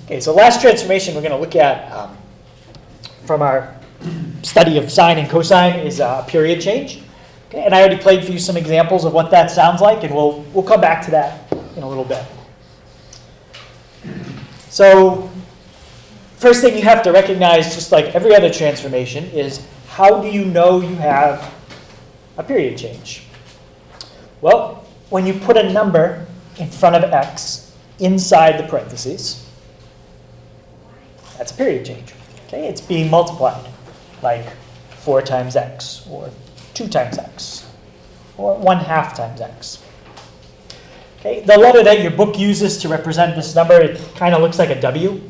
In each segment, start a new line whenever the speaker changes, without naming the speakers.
Okay, so last transformation we're going to look at from our study of sine and cosine is period change. Okay, and I already played for you some examples of what that sounds like, and we'll come back to that in a little bit. So first thing you have to recognize, just like every other transformation, is how do you know you have a period change? Well, when you put a number in front of x inside the parentheses, that's a period change. Okay, it's being multiplied, like 4 times x, or 2 times x, or 1/2 times x. Okay, the letter that your book uses to represent this number, it kind of looks like a W.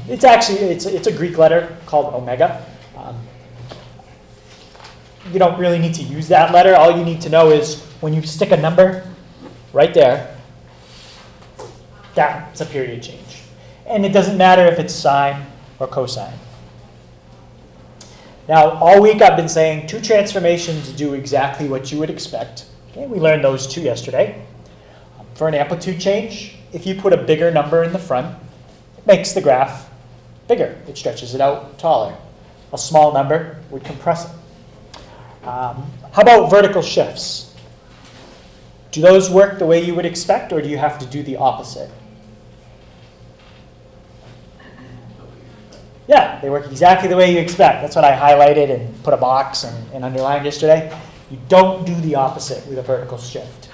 It's a Greek letter called omega. You don't really need to use that letter. All you need to know is when you stick a number right there, that's a period change. And it doesn't matter if it's sine or cosine. Now, all week I've been saying 2 transformations do exactly what you would expect. Okay, we learned those 2 yesterday. For an amplitude change, if you put a bigger number in the front, it makes the graph bigger. It stretches it out taller. A small number would compress it. How about vertical shifts? Do those work the way you would expect, or do you have to do the opposite? Yeah, they work exactly the way you expect. That's what I highlighted and put a box and underlined yesterday. You don't do the opposite with a vertical shift.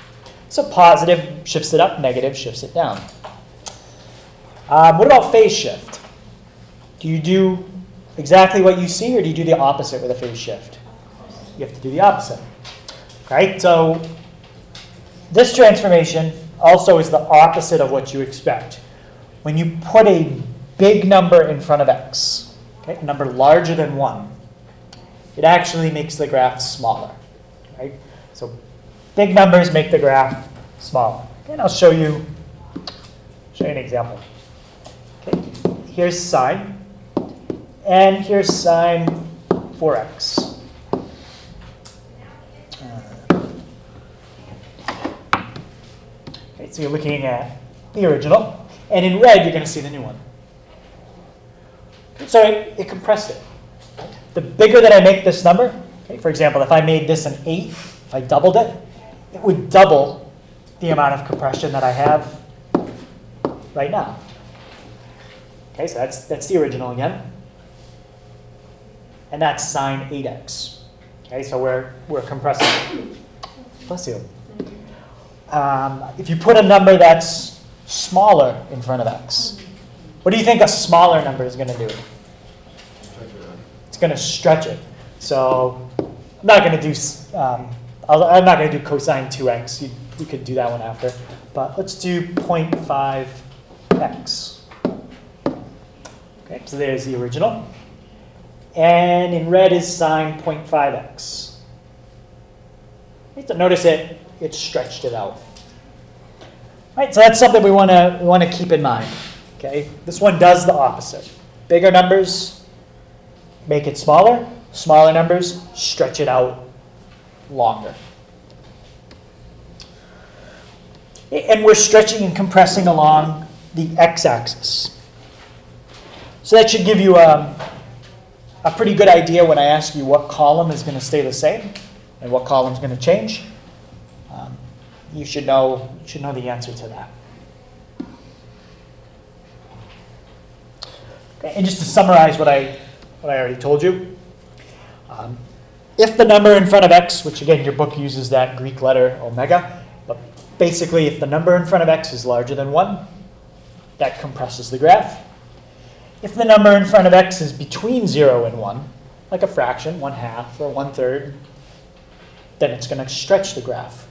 So positive shifts it up, negative shifts it down. What about phase shift? Do you do exactly what you see, or do you do the opposite with a phase shift? You have to do the opposite. Right? So this transformation also is the opposite of what you expect. When you put a big number in front of x, okay, a number larger than 1, it actually makes the graph smaller. Right? So big numbers make the graph smaller. And I'll show you an example. Okay, here's sine, and here's sine 4x. Okay, so you're looking at the original, and in red you're going to see the new one. So it compressed it. The bigger that I make this number, okay, for example, if I made this an 8, if I doubled it, it would double the amount of compression that I have right now. Okay, so that's the original again. And that's sine 8x. Okay, so we're compressing. Bless you. If you put a number that's smaller in front of x, what do you think a smaller number is going to do? It's going to stretch it. So I'm not going to do I'm not going to do cosine 2x. You could do that one after. But let's do 0.5x. Okay, so there's the original. And in red is sine 0.5x. Okay, so notice it stretched it out. Right, so that's something we want to keep in mind. Okay, this one does the opposite. Bigger numbers make it smaller. Smaller numbers stretch it out longer. And we're stretching and compressing along the x-axis. So that should give you a pretty good idea when I ask you what column is going to stay the same and what column is going to change. You should know the answer to that. Okay, and just to summarize what I already told you, if the number in front of x, which again your book uses that Greek letter omega, but basically if the number in front of x is larger than 1, that compresses the graph. If the number in front of x is between 0 and 1, like a fraction, 1/2 or 1/3, then it's going to stretch the graph.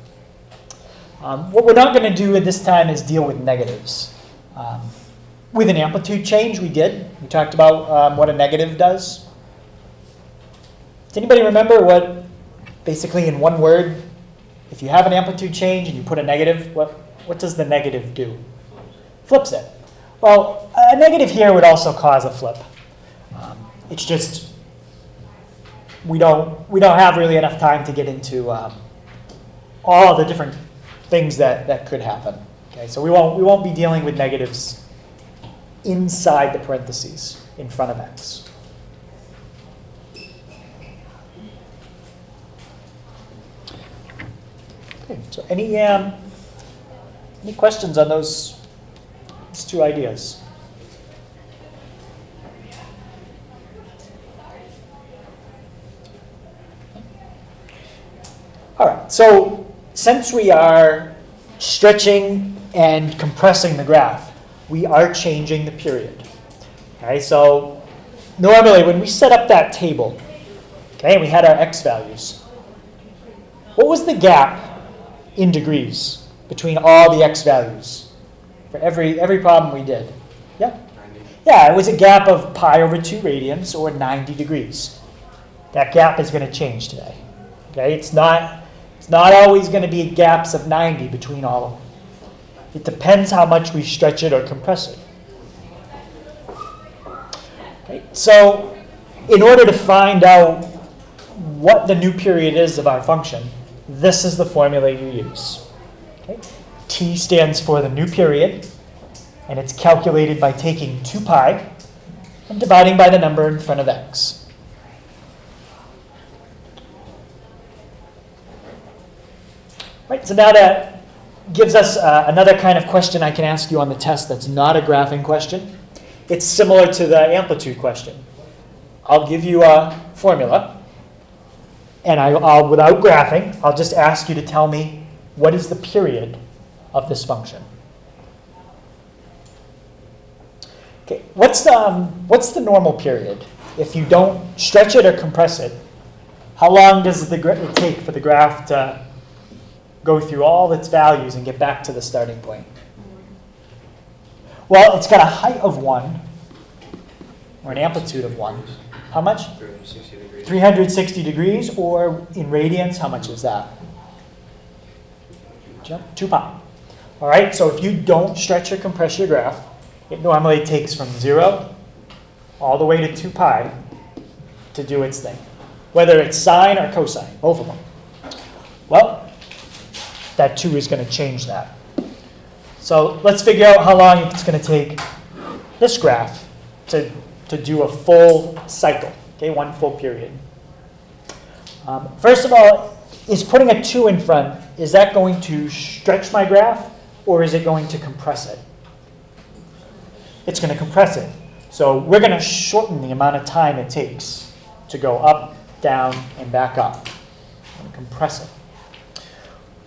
What we're not going to do at this time is deal with negatives. With an amplitude change, we did. We talked about what a negative does. Does anybody remember what, basically in one word, if you have an amplitude change and you put a negative, what does the negative do? Flips it. Well, a negative here would also cause a flip. It's just we don't have really enough time to get into all the different things that could happen. Okay, so we won't be dealing with negatives inside the parentheses in front of x. Okay, so any questions on those two ideas? All right, so since we are stretching and compressing the graph, we are changing the period. Okay, so normally when we set up that table, okay, we had our x values. What was the gap in degrees between all the x values for every problem we did? Yeah?
90.
Yeah, it was a gap of pi over 2 radians, or 90 degrees. That gap is going to change today. Okay, it's not always going to be gaps of 90 between all of them. It depends how much we stretch it or compress it. Okay, so in order to find out what the new period is of our function, this is the formula you use. Okay? T stands for the new period, and it's calculated by taking 2 pi and dividing by the number in front of x. Right, so now that gives us another kind of question I can ask you on the test that's not a graphing question. It's similar to the amplitude question. I'll give you a formula, and I'll without graphing, I'll just ask you to tell me what is the period of this function. Okay, what's the normal period? If you don't stretch it or compress it, how long does it take for the graph to go through all its values and get back to the starting point? Well, it's got a height of 1, or an amplitude of 1. How much?
360 degrees.
360 degrees, or in radians, how much is that? 2 pi. All right, so if you don't stretch or compress your graph, it normally takes from 0 all the way to 2 pi to do its thing, whether it's sine or cosine, both of them. Well, that 2 is going to change that. So let's figure out how long it's going to take this graph to do a full cycle, okay, one full period. First of all, is putting a 2 in front, is that going to stretch my graph, or is it going to compress it? It's going to compress it. So we're going to shorten the amount of time it takes to go up, down, and back up. I'm going to compress it.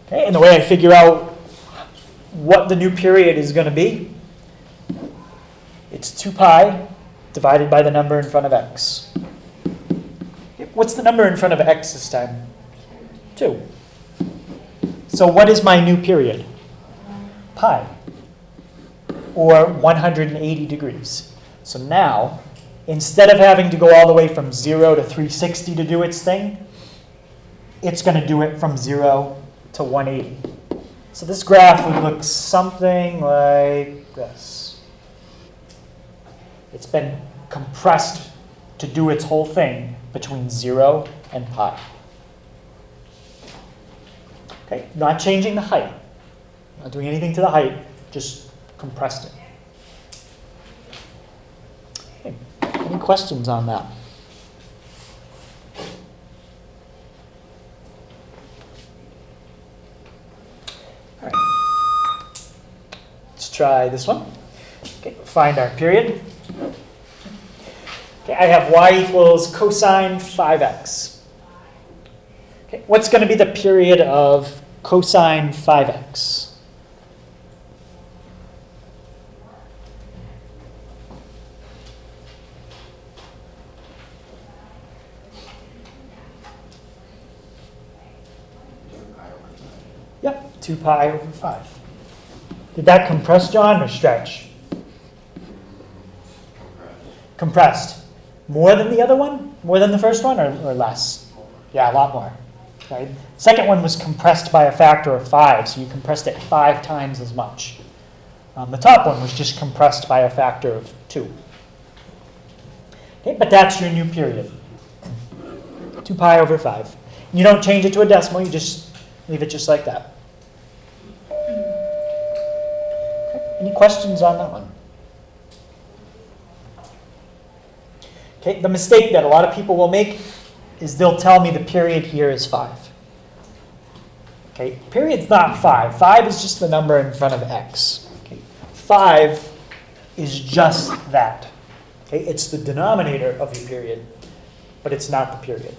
Okay, and the way I figure out what the new period is going to be, it's 2 pi divided by the number in front of x. What's the number in front of x this time? 2. So what is my new period? Pi, or 180 degrees. So now, instead of having to go all the way from 0 to 360 to do its thing, it's going to do it from 0 to 180. So this graph would look something like this. It's been compressed to do its whole thing between 0 and pi. Okay, not changing the height. Not doing anything to the height, just compressed it. Okay, any questions on that? All right. Let's try this one. Okay, find our period. Okay, I have y equals cosine 5x. Okay, what's going to be the period of cosine 5x? Yep, 2 pi over 5. Did that compress, John, or stretch? Compressed. More than the other one? More than the first one, or less? Yeah, a lot more. Right? Second one was compressed by a factor of 5, so you compressed it 5 times as much. The top one was just compressed by a factor of 2. Okay, but that's your new period. 2 pi over 5. You don't change it to a decimal, you just leave it just like that. Okay, any questions on that one? Okay, the mistake that a lot of people will make is they'll tell me the period here is 5. Okay, period's not 5. 5 is just the number in front of x. Okay, 5 is just that. Okay, it's the denominator of your period, but it's not the period.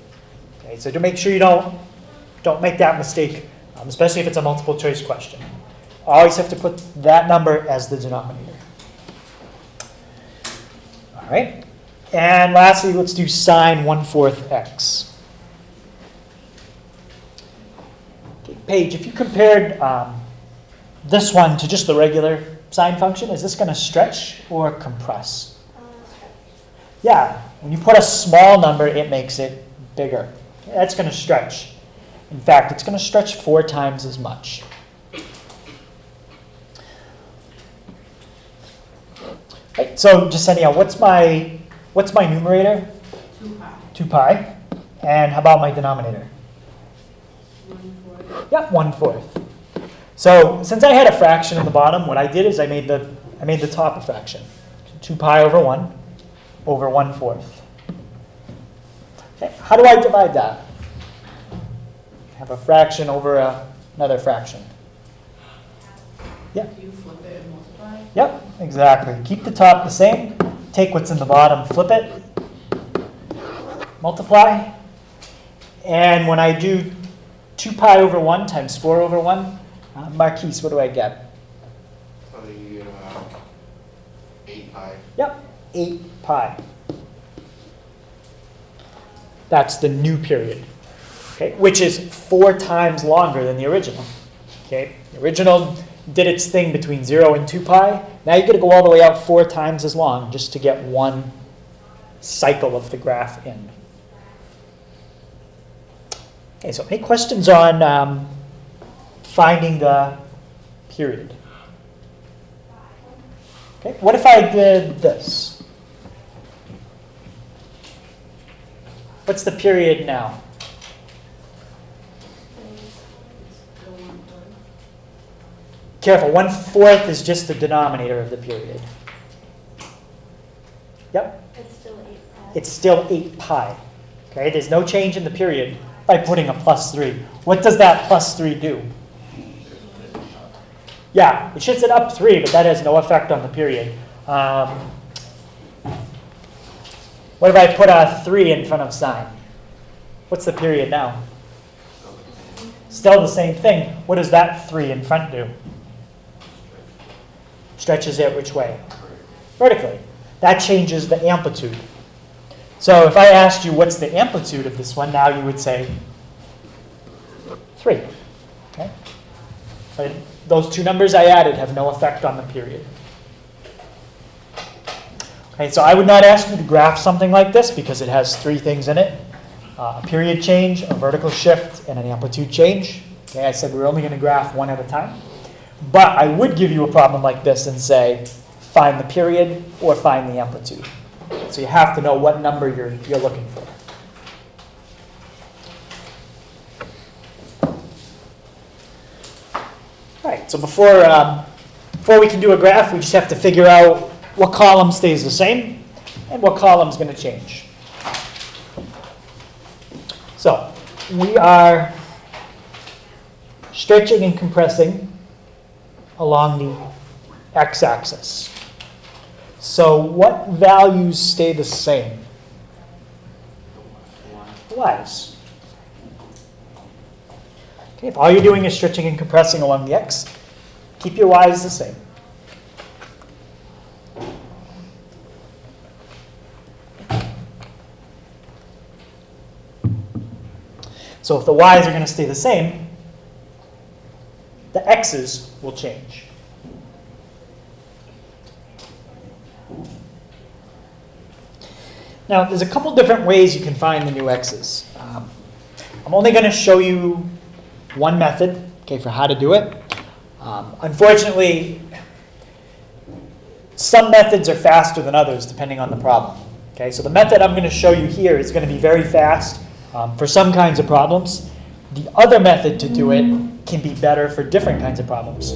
Okay, so to make sure you don't make that mistake, especially if it's a multiple choice question. Always have to put that number as the denominator. All right. And lastly, let's do sine 1/4 x. Okay, Paige, if you compared this one to just the regular sine function, is this going to stretch or compress? Yeah, when you put a small number, it makes it bigger. That's going to stretch. In fact, it's going to stretch 4 times as much. Right, so just anyhow, what's my numerator?
2 pi.
2 pi. And how about my denominator?
1/4.
Yeah, 1/4. So since I had a fraction in the bottom, what I did is I made the top a fraction. 2 pi over 1 over 1/4. Okay, how do I divide that? Have a fraction over another fraction. Yeah.
You flip it and multiply?
Yep, exactly. Keep the top the same. Take what's in the bottom, flip it, multiply. And when I do 2 pi over 1 times 4 over 1, Marquise, what do I get?
So you get 8 pi.
Yep, 8 pi. That's the new period, okay, which is 4 times longer than the original. Okay, the original did its thing between 0 and 2 pi. Now you're going to go all the way out 4 times as long just to get one cycle of the graph in. Okay, so any questions on finding the period? Okay, what if I did this? What's the period now? Careful, 1/4 is just the denominator of the period. Yep?
It's still 8 pi.
It's still 8 pi. Okay, there's no change in the period by putting a +3. What does that +3 do? Yeah, it shifts it up 3, but that has no effect on the period. What if I put a 3 in front of sine? What's the period now? Still the same thing. What does that 3 in front do? Stretches it which way? Vertically. That changes the amplitude. So if I asked you what's the amplitude of this one, now you would say 3. Okay? But those two numbers I added have no effect on the period. Okay, so I would not ask you to graph something like this because it has 3 things in it. A period change, a vertical shift, and an amplitude change. Okay, I said we're only going to graph one at a time. But I would give you a problem like this and say, find the period or find the amplitude. So you have to know what number you're looking for. All right, so before we can do a graph, we just have to figure out what column stays the same and what column is going to change. So we are stretching and compressing along the x-axis. So what values stay the same? Y's. Okay, if all you're doing is stretching and compressing along the x, keep your y's the same. So if the y's are going to stay the same, the x's will change. Now, there's a couple different ways you can find the new x's. I'm only going to show you one method, okay, for how to do it. Unfortunately, some methods are faster than others depending on the problem. Okay, so the method I'm going to show you here is going to be very fast for some kinds of problems. The other method to do it can be better for different kinds of problems.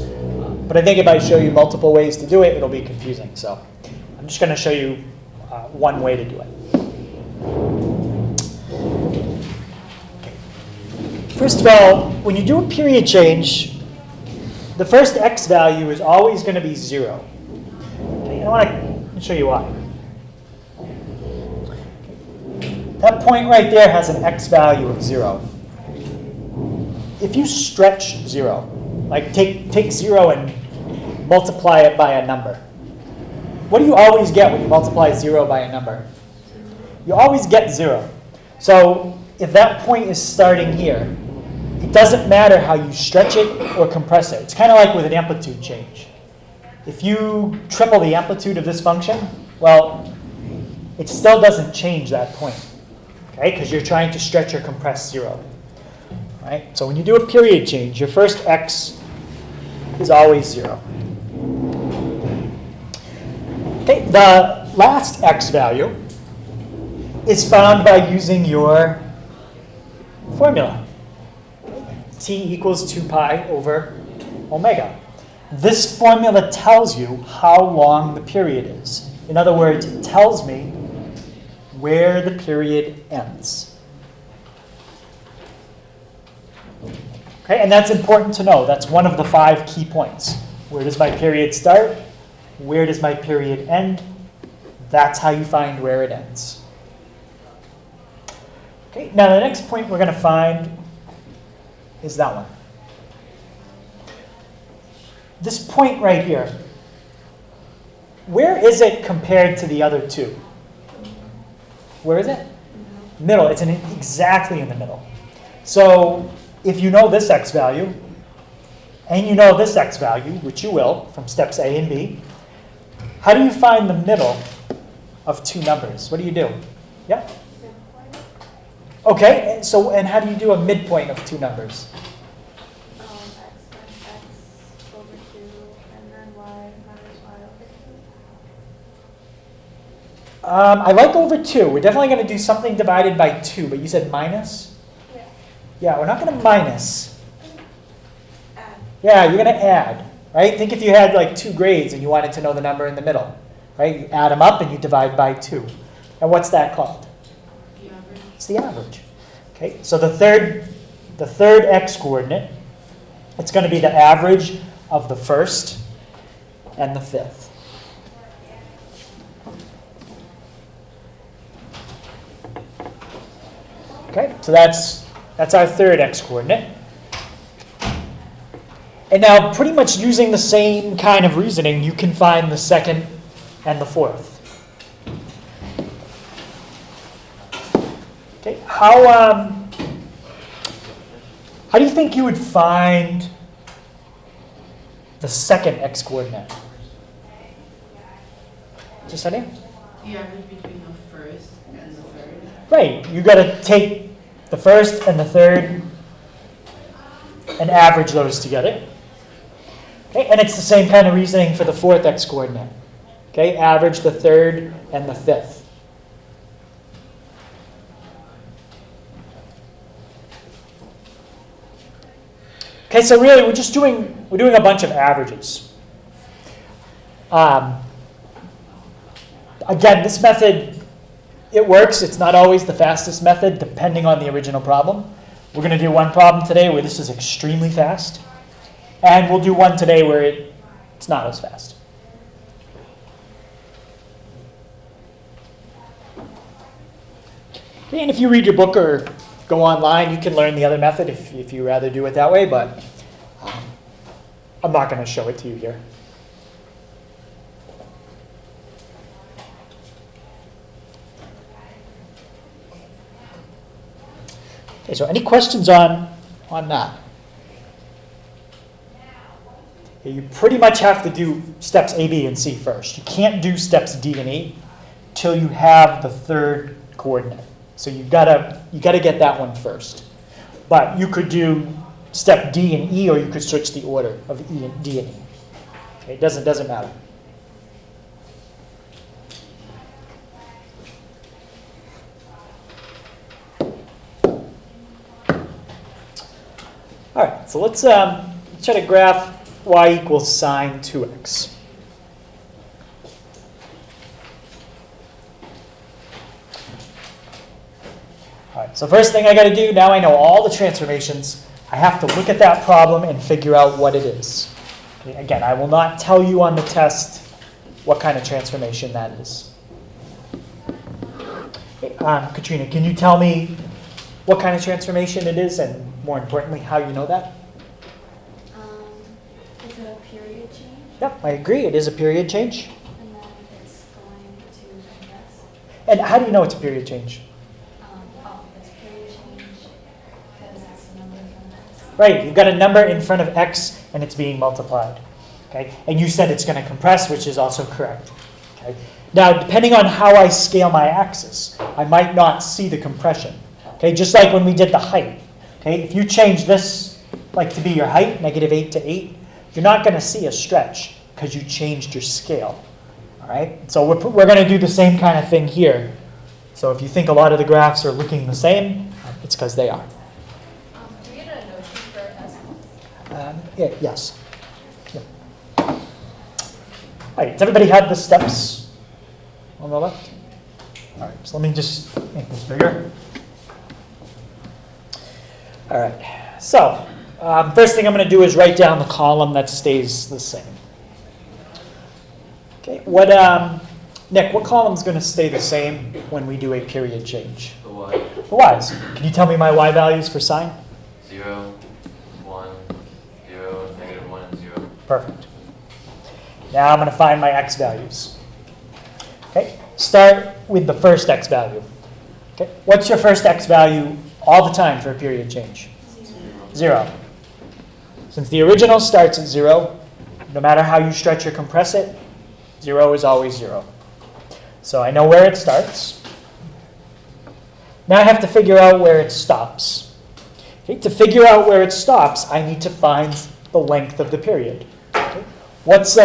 But I think if I show you multiple ways to do it, it'll be confusing. So I'm just going to show you one way to do it. First of all, when you do a period change, the first x value is always going to be 0. Okay, I want to show you why. That point right there has an x value of 0. If you stretch 0, like take 0 and multiply it by a number, what do you always get when you multiply 0 by a number? You always get 0. So if that point is starting here, it doesn't matter how you stretch it or compress it. It's kind of like with an amplitude change. If you triple the amplitude of this function, well, it still doesn't change that point, okay? Because you're trying to stretch or compress 0. Right? So when you do a period change, your first x is always 0. Okay, the last x value is found by using your formula. T equals 2 pi over omega. This formula tells you how long the period is. In other words, it tells me where the period ends. Okay, and that's important to know. That's one of the 5 key points. Where does my period start? Where does my period end? That's how you find where it ends. Okay, now the next point we're going to find is that one. This point right here. Where is it compared to the other two? Where is it? Middle. It's exactly in the middle. So if you know this x value, and you know this x value, which you will from steps A and B, how do you find the middle of two numbers? What do you do? Yeah? Okay, and how do you do a midpoint of two numbers?
X over 2, and then y minus y over 2.
I like over 2. We're definitely going to do something divided by 2, but you said minus?
Yeah.
Yeah, we're not going to minus.
Add.
Yeah, you're going to add, right? Think if you had like 2 grades and you wanted to know the number in the middle, right? You add them up and you divide by 2. And what's that called?
The average.
It's the average. Okay, so the third x coordinate, it's going to be the average of the first and the fifth. Okay, so that's our third x coordinate. And now, pretty much using the same kind of reasoning, you can find the second and the fourth. Okay, how do you think you would find the second x coordinate? Just any?
The average between the first and the third.
Right, you got to take the first and the third and average those together. Okay, and it's the same kind of reasoning for the fourth x coordinate. Okay, average the third and the fifth. Okay, so really we're doing a bunch of averages. Again, this method, it works. It's not always the fastest method, depending on the original problem. We're going to do one problem today where this is extremely fast. And we'll do one today where it's not as fast. Okay, and if you read your book or go online, you can learn the other method if you rather do it that way, but I'm not going to show it to you here. Okay, so any questions on that? Okay, you pretty much have to do steps A, B, and C first. You can't do steps D and E till you have the third coordinate. So you gotta get that one first. But you could do step D and E, or you could switch the order of D and E. Okay, it doesn't matter. All right, so let's try to graph y equals sine 2x. All right, so first thing I got to do, now I know all the transformations, I have to look at that problem and figure out what it is. Okay, again, I will not tell you on the test what kind of transformation that is. Okay, Katrina, can you tell me what kind of transformation it is, and more importantly, how you know that?
It's a period change,
Yep, I agree, it is a period change.
and then it's going to compress.
And how do you know it's a period change?
It's period change because it's the number from x.
Right, you've got a number in front of x and it's being multiplied. Okay, and you said it's going to compress, which is also correct. Okay, now depending on how I scale my axis, I might not see the compression. Okay, just like when we did the height. Okay, if you change this like to be your height, -8 to 8, you're not going to see a stretch because you changed your scale. All right, so we're going to do the same kind of thing here. So if you think a lot of the graphs are looking the same, it's because they are.
Do we get a notion for s?
Yeah, yes. Yeah. All right, does everybody have the steps on the left? All right, so let me just make this bigger. All right, so first thing I'm going to do is write down the column that stays the same. Okay, Nick, what column is going to stay the same when we do a period change?
The y.
The y's. Can you tell me my y values for sine?
0, 1, 0, -1, and 0.
Perfect. Now I'm going to find my x values. Okay, start with the first x value. Okay, what's your first x value all the time for a period change? 0. Since the original starts at 0, no matter how you stretch or compress it, 0 is always 0. So I know where it starts. Now I have to figure out where it stops. Okay, to figure out where it stops, I need to find the length of the period. Okay. What's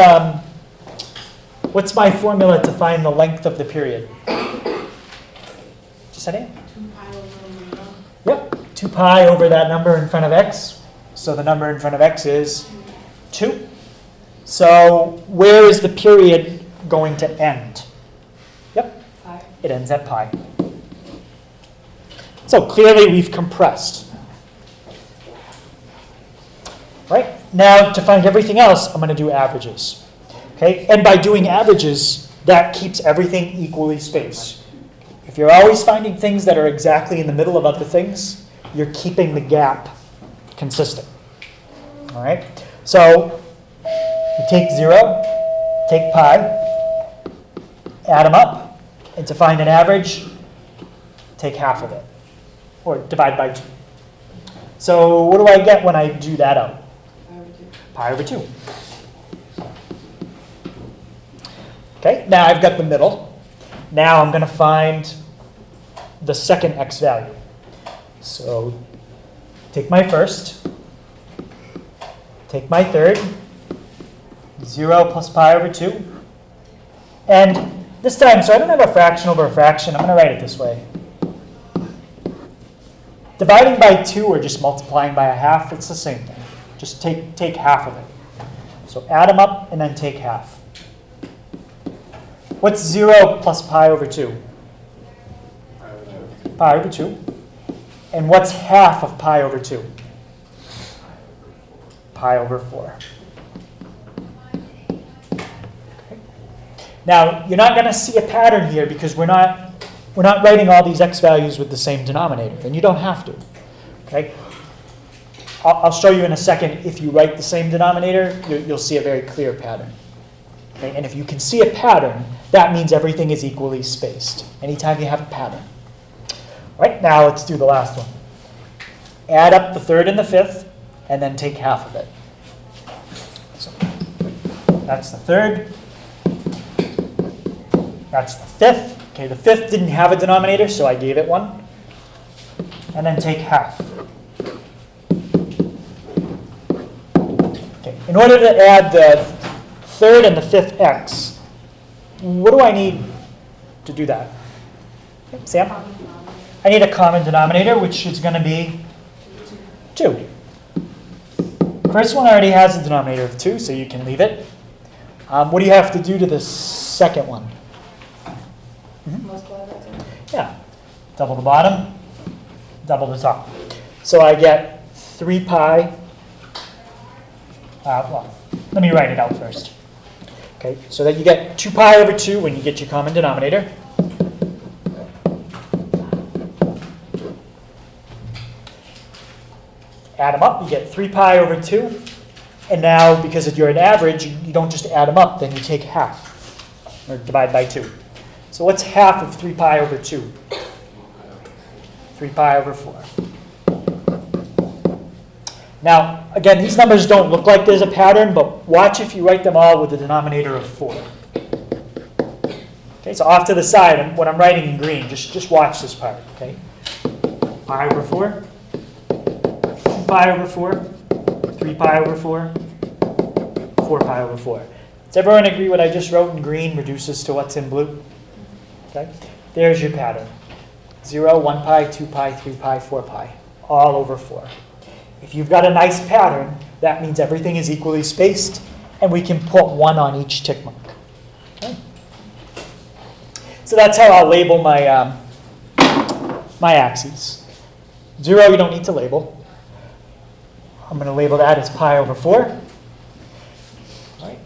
my formula to find the length of the period? Just said it?
2 pi over omega.
Yep, 2 pi over that number in front of x. So the number in front of x is 2. So where is the period going to end? Yep,
Pi.
it ends at pi. So clearly we've compressed. Right? Now to find everything else, I'm going to do averages. Okay? And by doing averages, that keeps everything equally spaced. If you're always finding things that are exactly in the middle of other things, you're keeping the gap consistent. All right? So you take 0, take pi, add them up, and to find an average, take half of it, or divide by 2. So what do I get when I do that out? Pi over 2. Okay, now I've got the middle. Now I'm going to find the second x value. So take my first, take my third, 0 plus pi over 2. And this time, so I don't have a fraction over a fraction, I'm going to write it this way. Dividing by 2 or just multiplying by a half, it's the same thing. Just take half of it. So add them up and then take half. What's 0 plus pi over 2? Pi over 2. And what's half of pi over 2? Pi over 4. Okay. Now, you're not going to see a pattern here because we're not writing all these x values with the same denominator, and you don't have to. Okay? I'll show you in a second, if you write the same denominator, you'll see a very clear pattern. Okay? And if you can see a pattern, that means everything is equally spaced, anytime you have a pattern. All right, now let's do the last one. Add up the third and the fifth, and then take half of it. So that's the third. That's the fifth. Okay, the fifth didn't have a denominator, so I gave it one. And then take half. Okay, in order to add the third and the fifth x, what do I need to do that? Okay, Sam? I need a common denominator, which is going to be 2. First one already has a denominator of 2, so you can leave it. What do you have to do to the second one?
Multiply by 2.
Yeah. Double the bottom, double the top. So I get 3 pi, well, let me write it out first. Okay, so that you get 2 pi over 2 when you get your common denominator. Add them up, you get 3 pi over 2. And now, because you're an average, you don't just add them up, then you take half, or divide by 2. So what's half of 3 pi over 2? 3 pi over 4. Now, again, these numbers don't look like there's a pattern, but watch if you write them all with a denominator of 4. Okay, so off to the side, when I'm writing in green, just watch this part, okay? Pi over 4, 2 pi over 4, 3 pi over 4, 4 pi over 4. Does everyone agree what I just wrote in green reduces to what's in blue? Okay, there's your pattern. 0, 1 pi, 2 pi, 3 pi, 4 pi, all over 4. If you've got a nice pattern, that means everything is equally spaced, and we can put 1 on each tick mark. Okay? So that's how I'll label my, my axes. 0, you don't need to label. I'm going to label that as pi over 4. All right.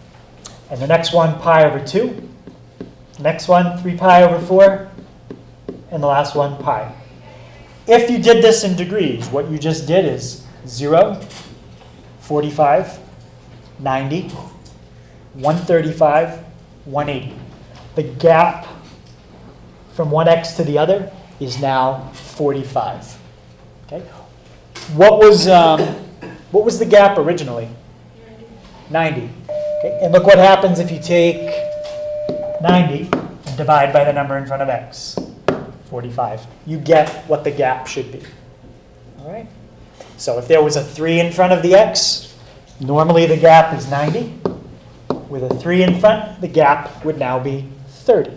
And the next one, pi over 2. Next one, 3 pi over 4. And the last one, pi. If you did this in degrees, what you just did is 0, 45, 90, 135, 180. The gap from one x to the other is now 45. Okay. What was the gap originally? 90. Okay. And look what happens if you take 90 and divide by the number in front of x. 45. You get what the gap should be. All right. So if there was a 3 in front of the x, normally the gap is 90. With a 3 in front, the gap would now be 30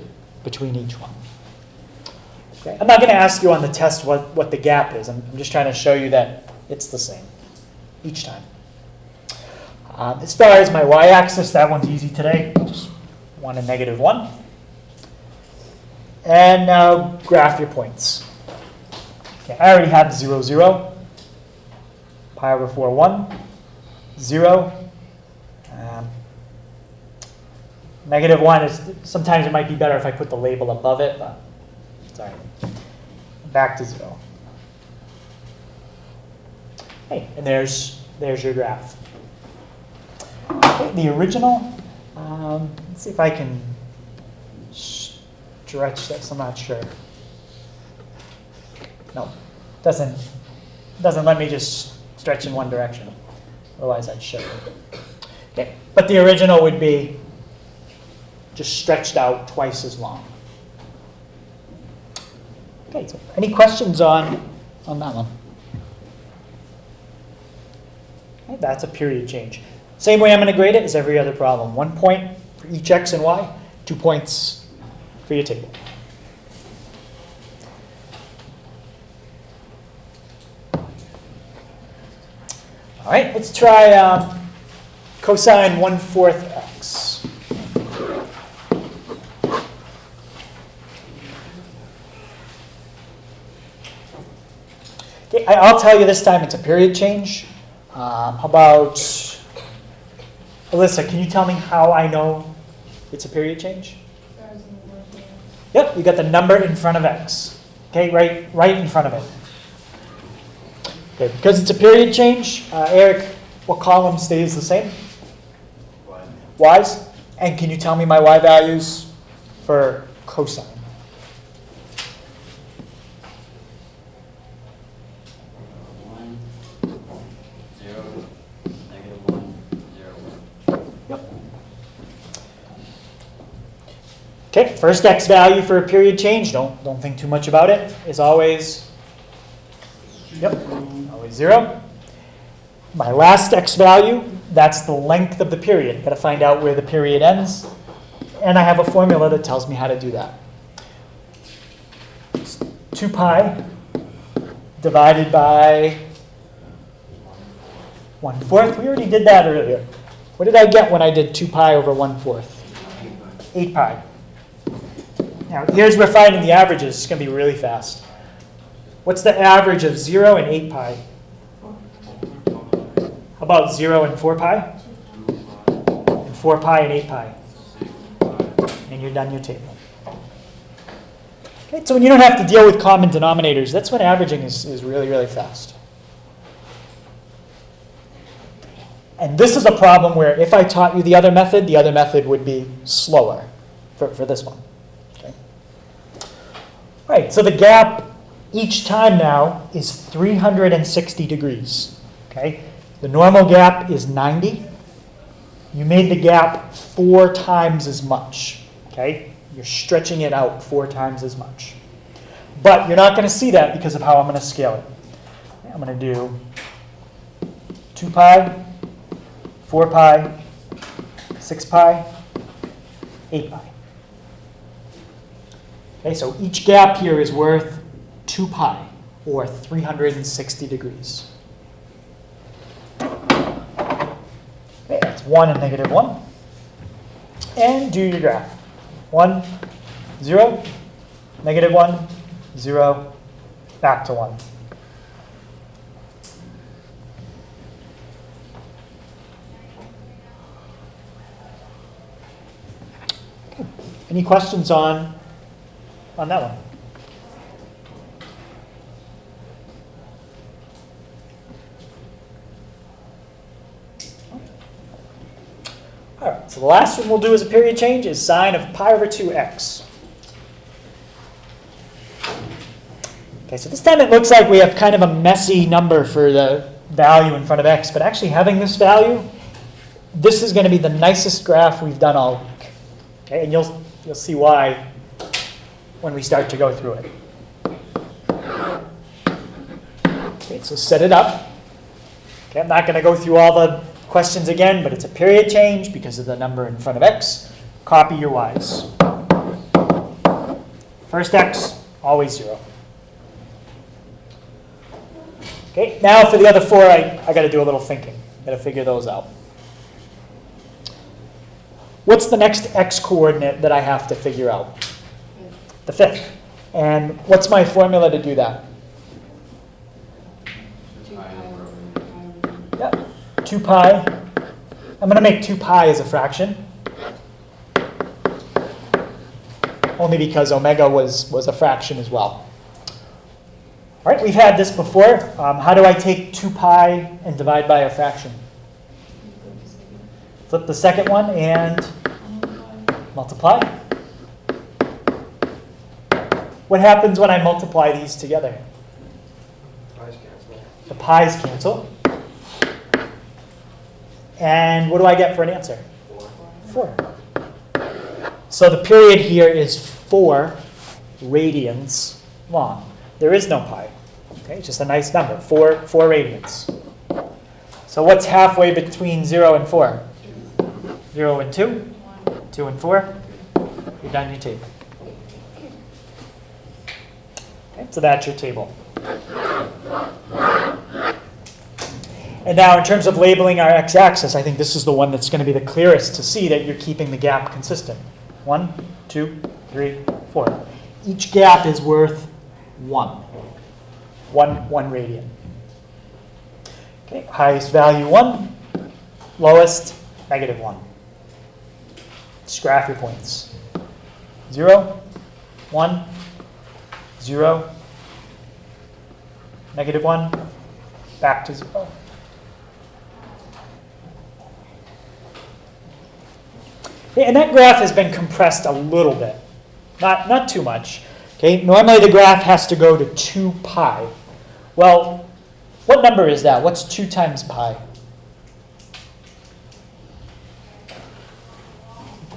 between each one. Okay. I'm not going to ask you on the test what the gap is. I'm just trying to show you that it's the same each time. As far as my y-axis, that one's easy today. Just 1 and -1. And now graph your points. Okay, I already have 0, 0. Pi over 4, 1. 0. -1 is, sometimes it might be better if I put the label above it, but it's all right. Back to 0. Hey, and there's your graph. Okay, the original, let's see if I can stretch this, I'm not sure. No, doesn't let me just stretch in one direction. Otherwise I'd show you. Okay, but the original would be just stretched out twice as long. Okay, so any questions on that one? Okay, that's a period change. Same way I'm going to grade it as every other problem. 1 point for each x and y, 2 points for your table. All right, let's try cosine 1/4 x. Okay, I'll tell you this time it's a period change. How about, Alyssa, can you tell me how I know it's a period change? Yep, you got the number in front of x. Okay, right in front of it. Okay, because it's a period change, Eric, what column stays the same? Y's. And can you tell me my y values for cosine?
1, 0, -1, 0.
Yep. Okay, first x value for a period change, don't think too much about it, is always, yep, always 0. My last x value, that's the length of the period. I've got to find out where the period ends, and I have a formula that tells me how to do that. It's 2 pi divided by 1/4. We already did that earlier. What did I get when I did 2 pi over 1/4? 8 pi. Now, here's where finding the averages is going to be really fast. What's the average of 0 and 8 pi? How about 0 and 4 pi? And 4 pi and 8 pi. And you're done your table. Okay, so when you don't have to deal with common denominators, that's when averaging is really, really fast. And this is a problem where if I taught you the other method would be slower for this one. Okay. All right, so the gap each time now is 360 degrees. Okay? The normal gap is 90. You made the gap 4 times as much. Okay? You're stretching it out 4 times as much. But you're not going to see that because of how I'm going to scale it. I'm going to do 2 pi, 4 pi, 6 pi, 8 pi. Okay, so each gap here is worth 2 pi, or 360 degrees. Okay, that's 1 and negative 1. And do your graph. 1, 0, negative 1, 0, back to 1. Okay. Any questions on that one? All right, so the last one we'll do as a period change is sine of pi over 2x. Okay, so this time it looks like we have kind of a messy number for the value in front of x, but actually having this value, this is going to be the nicest graph we've done all week. Okay, and you'll see why when we start to go through it. Okay, so set it up. Okay, I'm not going to go through all the questions again, but it's a period change because of the number in front of x. Copy your y's. First x, always 0. Okay, now for the other 4, I got to do a little thinking. Got to figure those out. What's the next x coordinate that I have to figure out? The 5th. And what's my formula to do that?
2 pi.
Yep. 2 pi. I'm going to make 2 pi as a fraction. Only because omega was a fraction as well. All right, we've had this before. How do I take 2 pi and divide by a fraction? Flip the second one and multiply. What happens when I multiply these together?
Pi's cancel.
The pi's cancel. And what do I get for an answer? 4. So the period here is 4 radians long. There is no pi. Okay, it's just a nice number, 4 radians. So what's halfway between 0 and 4? 0 and 2, 2 and 4. You're done your table. Okay, so that's your table. And now in terms of labeling our x-axis, I think this is the one that's going to be the clearest to see that you're keeping the gap consistent. 1, 2, 3, 4. Each gap is worth 1. 1 radian. Okay, highest value 1, lowest negative 1. Just graph your points. 0, 1, 0, negative 1, back to 0. Okay, and that graph has been compressed a little bit, not too much. Okay, normally the graph has to go to 2 pi. Well, what number is that? What's 2 times pi?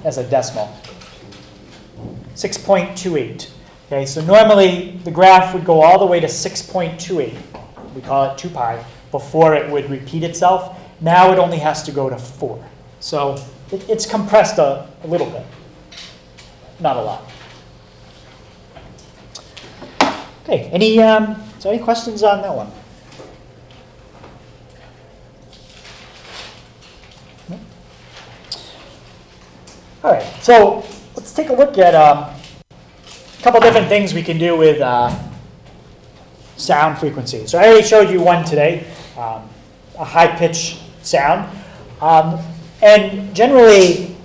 As a decimal. 6.28. Okay, so normally the graph would go all the way to 6.28. We call it 2 pi before it would repeat itself. Now it only has to go to 4. So it's compressed a little bit, not a lot. Okay, any questions on that one? No? All right, so let's take a look at a couple different things we can do with sound frequencies. So I already showed you one today, a high-pitched sound. And generally,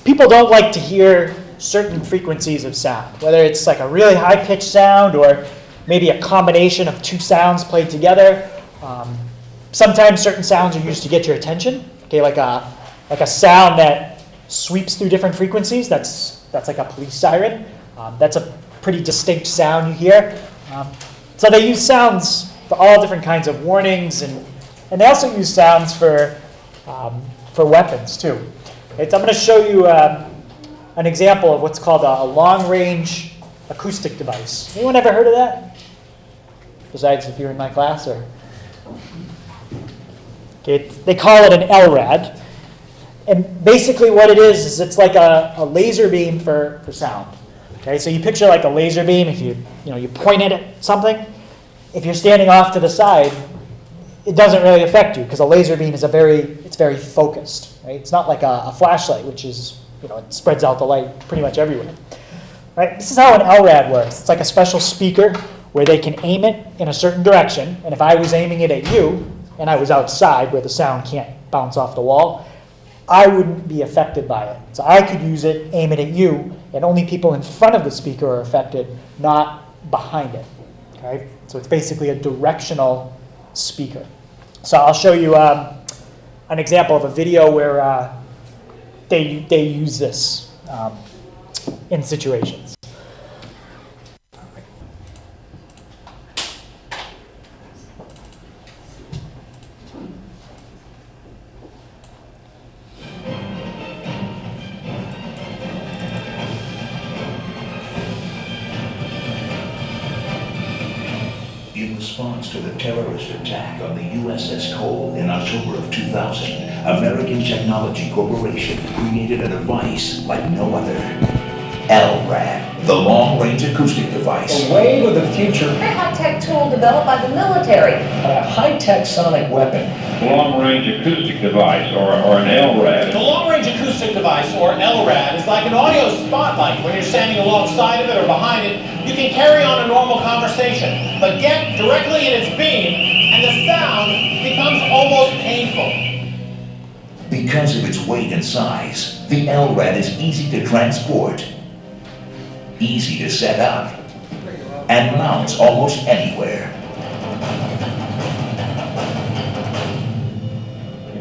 people don't like to hear certain frequencies of sound, whether it's like a really high-pitched sound or maybe a combination of two sounds played together. Sometimes certain sounds are used to get your attention. Okay, like a sound that sweeps through different frequencies. That's like a police siren. That's a pretty distinct sound you hear. So they use sounds for all different kinds of warnings, and they also use sounds for weapons too. Okay, so I'm going to show you an example of what's called a long-range acoustic device. Anyone ever heard of that? Besides if you're in my class, or okay, they call it an LRAD. And basically what it is it's like a laser beam for sound. Okay, so you picture like a laser beam. If you point it at something, if you're standing off to the side, it doesn't really affect you because a laser beam is it's very focused. Right? It's not like a flashlight, which is it spreads out the light pretty much everywhere. Right? This is how an LRAD works. It's like a special speaker where they can aim it in a certain direction. And if I was aiming it at you and I was outside where the sound can't bounce off the wall, I wouldn't be affected by it. So I could use it, aim it at you, and only people in front of the speaker are affected, not behind it. Okay? So it's basically a directional speaker. So I'll show you an example of a video where they use this in situations.
In response to the terrorist attack on the USS Cole in October of 2000, American Technology Corporation created a device like no other. LRAD, the long-range acoustic device.
A wave of the future,
A high-tech tool developed by the military.
a high-tech sonic weapon.
Long-range acoustic device, or an LRAD.
The long-range acoustic device, or LRAD, is like an audio spotlight. When you're standing alongside of it or behind it, you can carry on a normal conversation, but get directly in its beam, and the sound becomes almost painful.
Because of its weight and size, the LRAD is easy to transport, easy to set up, and mounts almost anywhere.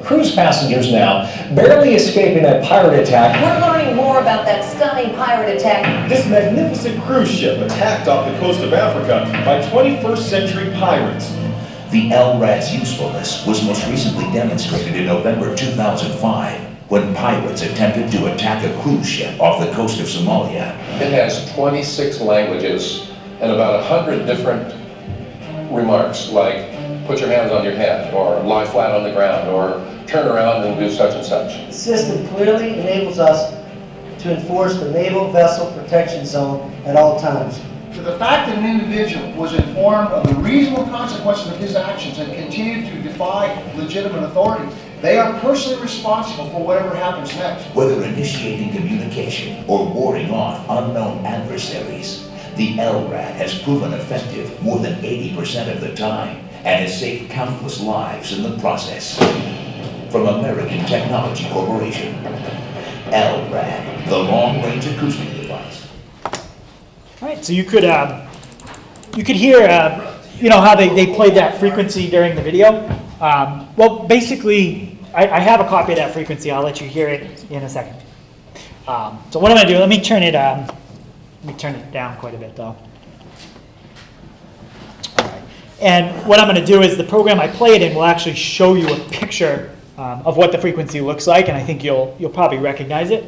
Cruise passengers now barely escaping a pirate attack.
We're learning more about that stunning pirate attack.
This magnificent cruise ship attacked off the coast of Africa by 21st century pirates.
The LRAD's usefulness was most recently demonstrated in November 2005 when pirates attempted to attack a cruise ship off the coast of Somalia.
It has 26 languages and about 100 different remarks like put your hands on your head or lie flat on the ground or turn around and do such and such.
The system clearly enables us to enforce the Naval Vessel Protection Zone at all times.
To the fact that an individual was informed of the reasonable consequences of his actions and continued to defy legitimate authority, they are personally responsible for whatever happens next.
Whether initiating communication or warding off unknown adversaries, the LRAD has proven effective more than 80% of the time and has saved countless lives in the process. From American Technology Corporation, LRAD, the long-range acoustic device.
All right, so you could hear, how they played that frequency during the video. Well, basically, I have a copy of that frequency. I'll let you hear it in a second. So what I'm going to do? Let me turn it down quite a bit, though. All right. And what I'm going to do is the program I play it in will actually show you a picture of what the frequency looks like, and I think you'll probably recognize it.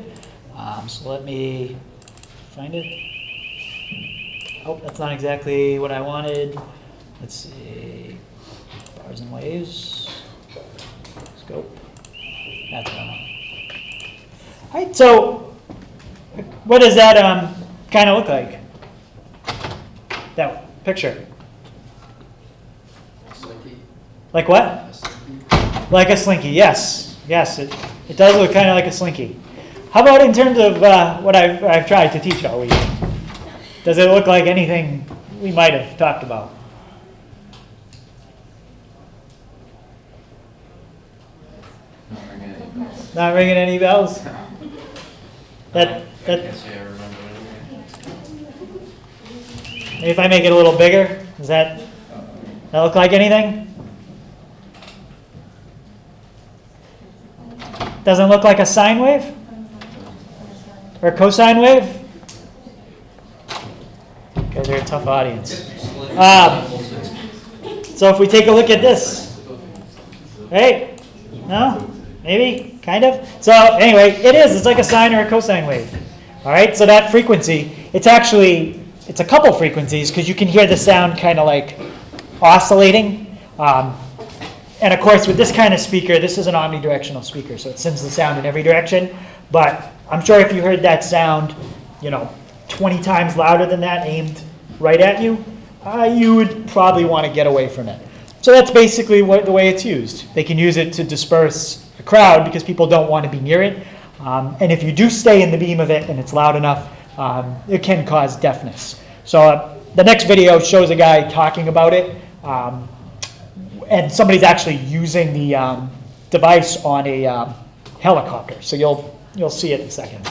So let me find it. Oh, that's not exactly what I wanted. Let's see. Bars and waves. Scope. That's what I want. All right, so what does that kind of look like? That picture.
Slinky.
Like what?
A slinky.
Like a slinky, yes. Yes, it does look kind of like a slinky. How about in terms of what I've tried to teach all week? Does it look like anything we might have talked about. Not ringing any bells? That, maybe if I make it a little bigger, does that look like anything? Doesn't look like a sine wave? Or a cosine wave? You guys are a tough audience. So if we take a look at this, right? No? Maybe? Kind of? So anyway, it is. It's like a sine or a cosine wave. All right? So that frequency, it's a couple frequencies because you can hear the sound kind of like oscillating. And of course, with this kind of speaker, this is an omnidirectional speaker, so it sends the sound in every direction. But I'm sure if you heard that sound, 20 times louder than that aimed right at you, you would probably want to get away from it. So that's basically the way it's used. They can use it to disperse a crowd because people don't want to be near it. And if you do stay in the beam of it and it's loud enough, it can cause deafness. So the next video shows a guy talking about it. And somebody's actually using the device on a helicopter. So you'll see it in a second.